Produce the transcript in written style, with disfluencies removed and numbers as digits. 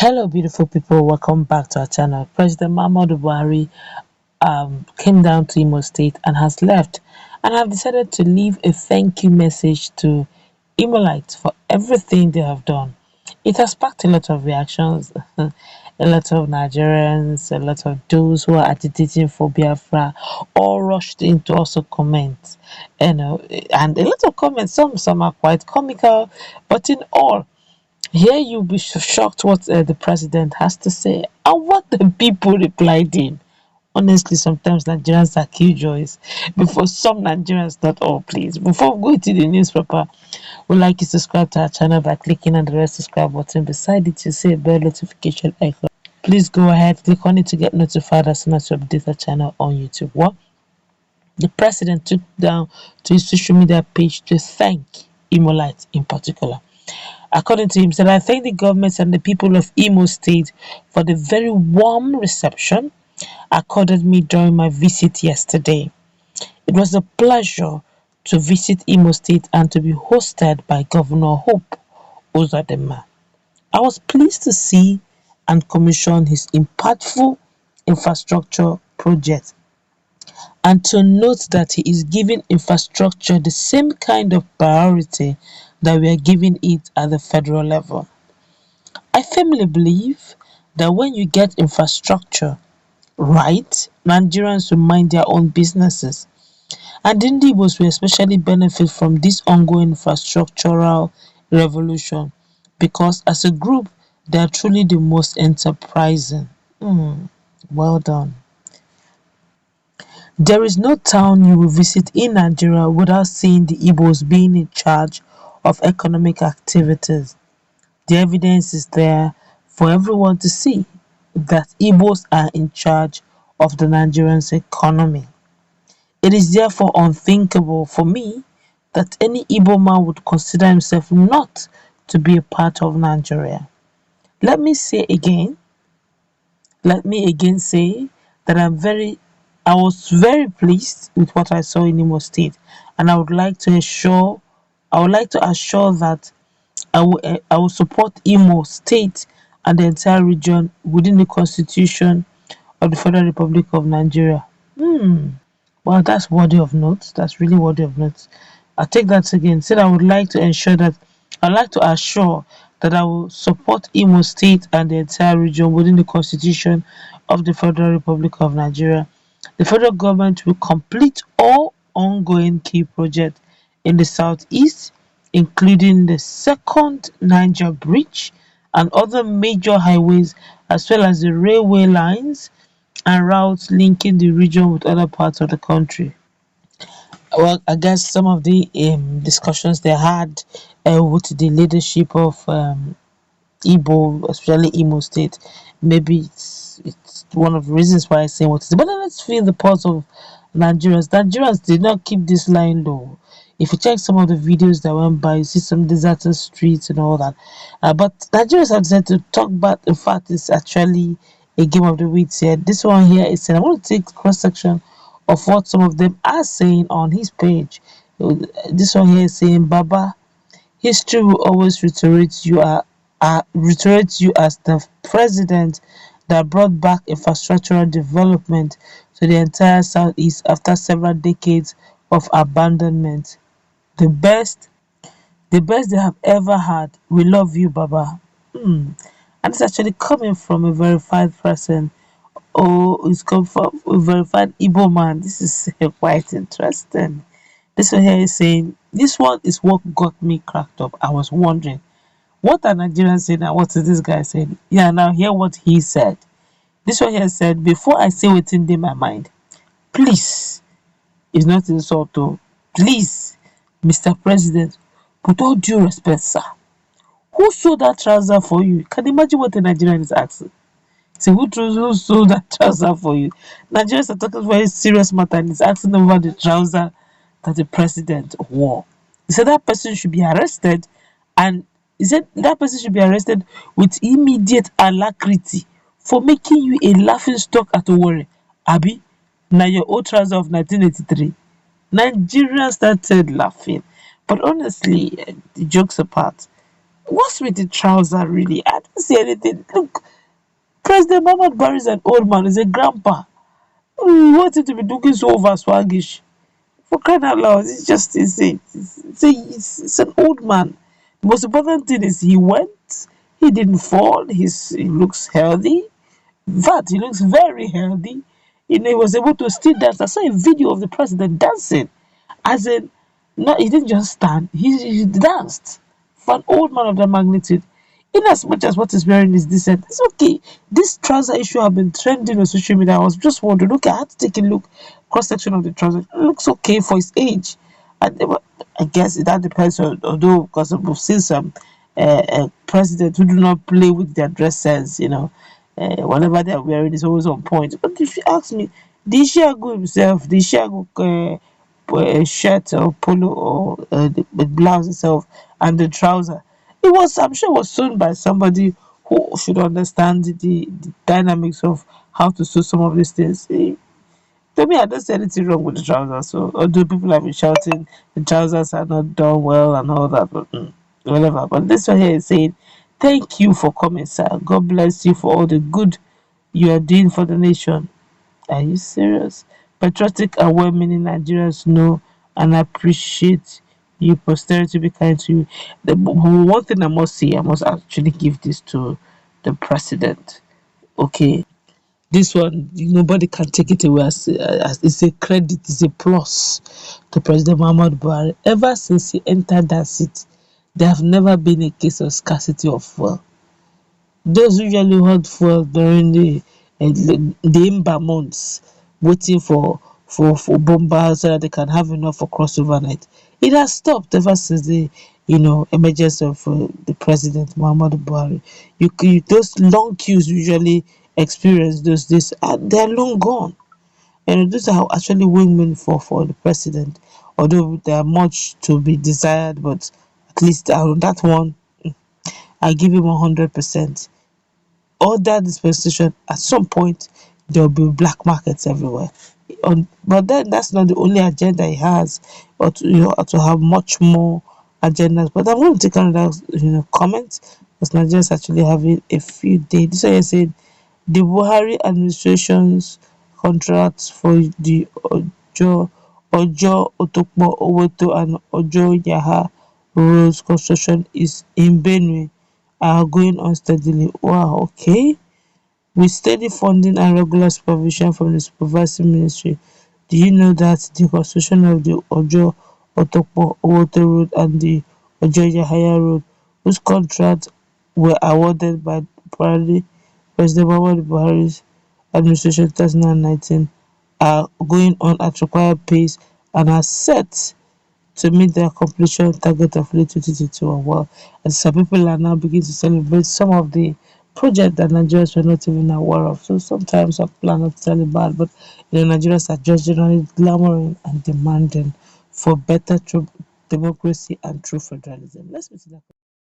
Hello, beautiful people. Welcome back to our channel. President Muhammadu Buhari came down to Imo State and has left. And I've decided to leave a thank you message to Imolites for everything they have done. It has sparked a lot of reactions, a lot of Nigerians, a lot of those who are agitating for Biafra, all rushed in to also comment. And a lot of comments, some are quite comical, but in all, here you'll be shocked what the president has to say and what the people replied in. Honestly, sometimes Nigerians are killjoys. Before some Nigerians, not all, please. Before we go to the newspaper, we'd like you to subscribe to our channel by clicking on the red subscribe button. Beside it, you see a bell notification icon. Please go ahead, click on it to get notified as soon as we update our channel on YouTube. What the president took down to his social media page to thank Imolites in particular. According to him, he said, I thank the government and the people of Imo State for the very warm reception accorded me during my visit yesterday. It was a pleasure to visit Imo State and to be hosted by Governor Hope Uzodinma. I was pleased to see and commission his impactful infrastructure project and to note that he is giving infrastructure the same kind of priority that we are giving it at the federal level. I firmly believe that when you get infrastructure right, Nigerians will mind their own businesses. And the Igbos will especially benefit from this ongoing infrastructural revolution because as a group, they are truly the most enterprising. Well done. There is no town you will visit in Nigeria without seeing the Igbos being in charge of economic activities. The evidence is there for everyone to see that Igbos are in charge of the Nigerian economy. It is therefore unthinkable for me that any Igbo man would consider himself not to be a part of Nigeria. Let me again say that I was very pleased with what I saw in Imo State, and I would like to assure that I will support Imo State and the entire region within the Constitution of the Federal Republic of Nigeria. Well, that's worthy of note. That's really worthy of note. I take that again. Said I'd like to assure that I will support Imo State and the entire region within the Constitution of the Federal Republic of Nigeria. The federal government will complete all ongoing key projects in the southeast, including the second Niger Bridge and other major highways, as well as the railway lines and routes linking the region with other parts of the country. Well, I guess some of the discussions they had with the leadership of Igbo, especially Imo State, maybe it's one of the reasons why I say what it is. But then let's feel the pulse of Nigerians. Nigerians did not keep this line low. If you check some of the videos that went by, you see some deserted streets and all that. But Nigerians have decided to talk about. In fact, it's actually a game of the weeks here. This one here is saying, I want to take cross section of what some of them are saying on his page. This one here is saying, Baba, history will always reiterate you as the president that brought back infrastructural development to the entire southeast after several decades of abandonment. The best they have ever had. We love you, Baba. And it's actually coming from a verified person. Oh, it's come from a verified Igbo man. This is quite interesting. This one here is saying, this one is what got me cracked up. I was wondering, what are Nigerians saying and what is this guy saying? Yeah, now hear what he said. This one here said, before I say what's in my mind, please, it's not insult though, please, Mr. President, with all due respect, sir, who sold that trouser for you? Can you imagine what the Nigerian is asking? Say, who sold that trouser for you? Nigerians are talking very serious matter and he's asking over the trouser that the president wore. He said that person should be arrested, and he said that person should be arrested with immediate alacrity for making you a laughing stock at Owerri. Abi, now your old trouser of 1983. Nigerians started laughing. But honestly, the jokes apart, What's with the trouser really? I don't see anything. Look, President Muhammad Buhari is an old man, he's a grandpa. You want him to be looking so over swaggish? For crying out loud, it's an old man. The most important thing is he went, he didn't fall, he looks healthy. In fact, he looks very healthy. He was able to still dance. I saw a video of the president dancing. As in, no, he didn't just stand, he danced. For an old man of that magnitude, in as much as what he's wearing is decent, it's okay. This trouser issue have been trending on social media. I was just wondering, okay, I had to take a look, cross section of the trouser. It looks okay for his age. And I guess that depends on, although, because we've seen some presidents who do not play with their dress sense, whatever they're wearing is always on point. But if you ask me, the Ishiagu himself, the Ishiagu shirt or polo or the blouse itself and the trouser, I'm sure it was sewn by somebody who should understand the dynamics of how to sew some of these things. To me, I don't see anything wrong with the trousers. So, although people have been shouting the trousers are not done well and all that, but whatever. But this one here is saying, "Thank you for coming, sir. God bless you for all the good you are doing for the nation." Are you serious? Patriotic and well-meaning Nigerians know and appreciate you. Posterity be kind to you. One thing I must say, I must actually give this to the president. Okay, this one nobody can take it away as it's a credit, it's a plus to President Muhammad Buhari. Ever since he entered that seat, there have never been a case of scarcity of fuel. Those usually hold fuel during the Imba months, waiting for bombers so that they can have enough for cross overnight. It has stopped ever since the emergence of the president Muhammadu Buhari. Those long queues usually experience those days, and they are long gone. And those are actually win-win for the president. Although there are much to be desired, but at least on that one, I give him 100%. Other dispensation, at some point there will be black markets everywhere. But then that's not the only agenda he has, but to have much more agendas. But I'm going to take another comment, because Nigerians actually having a few days. This one said the Buhari administration's contracts for the Ojo Otokpo Owoto and Ojo Yaha roads construction is in Benue are going on steadily. Wow, okay. With steady funding and regular supervision from the supervising ministry, do you know that the construction of the Ojo Otokpo Owoto Road and the Ojo Yahaya Road, whose contracts were awarded by President Muhammadu Buhari's administration in 2019, are going on at required pace and are set to meet their completion target of late 2021. Well, and some people are now beginning to celebrate some of the projects that Nigerians were not even aware of. So sometimes our plan not necessarily bad, but Nigerians are just generally clamoring and demanding for better democracy and true federalism. Let's meet in that.